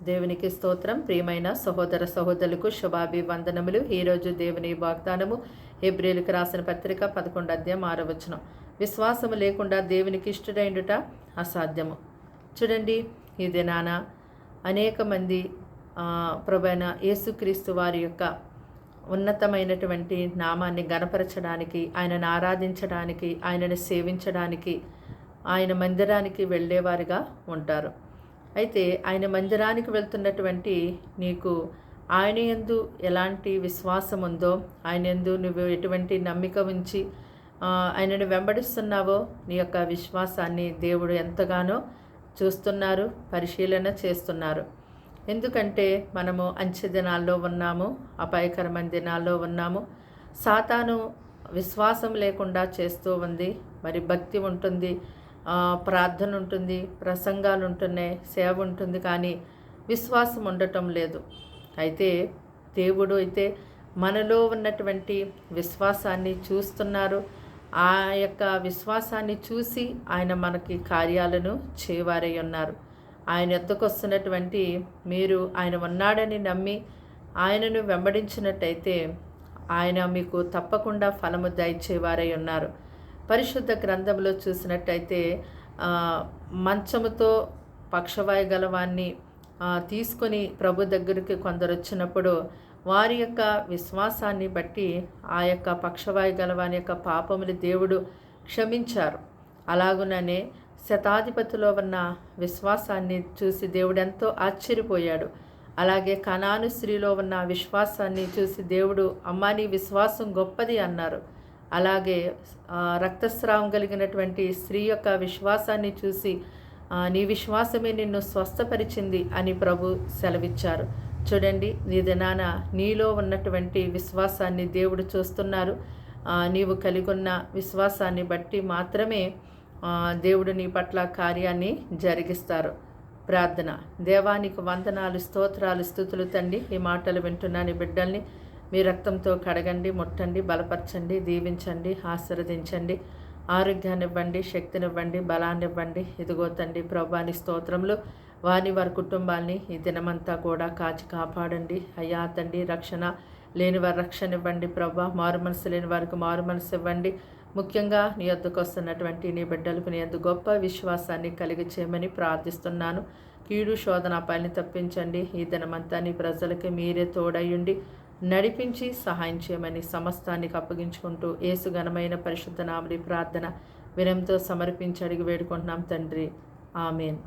దేవునికి స్తోత్రం. ప్రియమైన సహోదర సహోదరులకు శుభాభివందనములు. ఈరోజు దేవుని వాగ్దానము హెబ్రీయులకు రాసిన పత్రిక 11 విశ్వాసము లేకుండా దేవునికి ఇష్టడైండుట అసాధ్యము. చూడండి, ఈ దినాన అనేక మంది ప్రభువైన యేసుక్రీస్తు వారి యొక్క ఉన్నతమైనటువంటి నామాన్ని గణపరచడానికి, ఆయనను ఆరాధించడానికి, ఆయనను సేవించడానికి ఆయన మందిరానికి వెళ్ళేవారుగా ఉంటారు. అయితే ఆయన మందిరానికి వెళ్తున్నటువంటి నీకు ఆయన యందు ఎలాంటి విశ్వాసం ఉందో, ఆయన యందు నువ్వు ఎటువంటి నమ్మిక ఉంచి ఆయనను వెంబడిస్తున్నావో నీ యొక్క విశ్వాసాన్ని దేవుడు ఎంతగానో చూస్తున్నారు, పరిశీలన చేస్తున్నారు. ఎందుకంటే మనము అంచె దినాల్లో ఉన్నాము, అపాయకరమైన దినాల్లో ఉన్నాము. సాతాను విశ్వాసం లేకుండా చేస్తూ ఉంది. మరి భక్తి ఉంటుంది, ప్రార్థన ఉంటుంది, ప్రసంగాలు ఉంటున్నాయి, సేవ ఉంటుంది, కానీ విశ్వాసం ఉండటం లేదు. అయితే దేవుడు అయితే మనలో ఉన్నటువంటి విశ్వాసాన్ని చూస్తున్నారు. ఆ యొక్క విశ్వాసాన్ని చూసి ఆయన మనకి కార్యాలను చేయవారై ఉన్నారు. ఆయన ఎద్దకు వస్తున్నటువంటి మీరు ఆయన ఉన్నాడని నమ్మి ఆయనను వెంబడించినట్టయితే ఆయన మీకు తప్పకుండా ఫలము దయచేవారై ఉన్నారు. పరిశుద్ధ గ్రంథంలో చూసినట్టయితే మంచముతో పక్షవాయు గలవాన్ని తీసుకొని ప్రభు దగ్గరికి కొందరు వచ్చినప్పుడు వారి యొక్క విశ్వాసాన్ని బట్టి ఆ యొక్క పక్షవాయు గలవాని యొక్క పాపములు దేవుడు క్షమించారు. అలాగుననే శతాధిపతిలో ఉన్న విశ్వాసాన్ని చూసి దేవుడు ఎంతో ఆశ్చర్యపోయాడు. అలాగే కనాను స్త్రీలో ఉన్న విశ్వాసాన్ని చూసి దేవుడు అమ్మా నీ విశ్వాసం గొప్పది అన్నారు. అలాగే రక్తస్రావం కలిగినటువంటి స్త్రీ యొక్క విశ్వాసాన్ని చూసి నీ విశ్వాసమే నిన్ను స్వస్థపరిచింది అని ప్రభు సెలవిచ్చారు. చూడండి, నీ దినాన నీలో ఉన్నటువంటి విశ్వాసాన్ని దేవుడు చూస్తున్నారు. నీవు కలిగి ఉన్న విశ్వాసాన్ని బట్టి మాత్రమే దేవుడు నీ పట్ల కార్యాన్ని జరిగిస్తారు. ప్రార్థన. దేవానికి వందనాలు, స్తోత్రాలు, స్తుతులు తండ్రి. ఈ మాటలు వింటున్నా నీ బిడ్డల్ని మీ రక్తంతో కడగండి, ముట్టండి, బలపరచండి, దీవించండి, ఆశీర్వదించండి, ఆరోగ్యాన్ని ఇవ్వండి, శక్తినివ్వండి, బలాన్ని ఇవ్వండి. ఇదిగో తండ్రి ప్రభాని స్తోత్రములు వారి కుటుంబాన్ని ఈ దినమంతా కూడా కాచి కాపాడండి అయ్యా తండ్రి. రక్షణ లేని వారి రక్షణ ఇవ్వండి ప్రభా. మారు మనసు లేని వారికి మారు మనసు ఇవ్వండి. ముఖ్యంగా నీ యొద్దకు వస్తున్నటువంటి నీ బిడ్డలకు నీ యొద్ద గొప్ప విశ్వాసాన్ని కలిగి చేయమని ప్రార్థిస్తున్నాను. కీడు శోధన పని తప్పించండి. ఈ దినమంతా నీ ప్రజలకి మీరే తోడయ్యుండి నడిపించి సహాయం చేయమని సమస్తానికి అప్పగించుకుంటూ యేసు ఘనమైన పరిశుద్ధ నామమున ప్రార్థన వినయంతో సమర్పించి అడిగి వేడుకుంటున్నాం తండ్రి. ఆమేన్.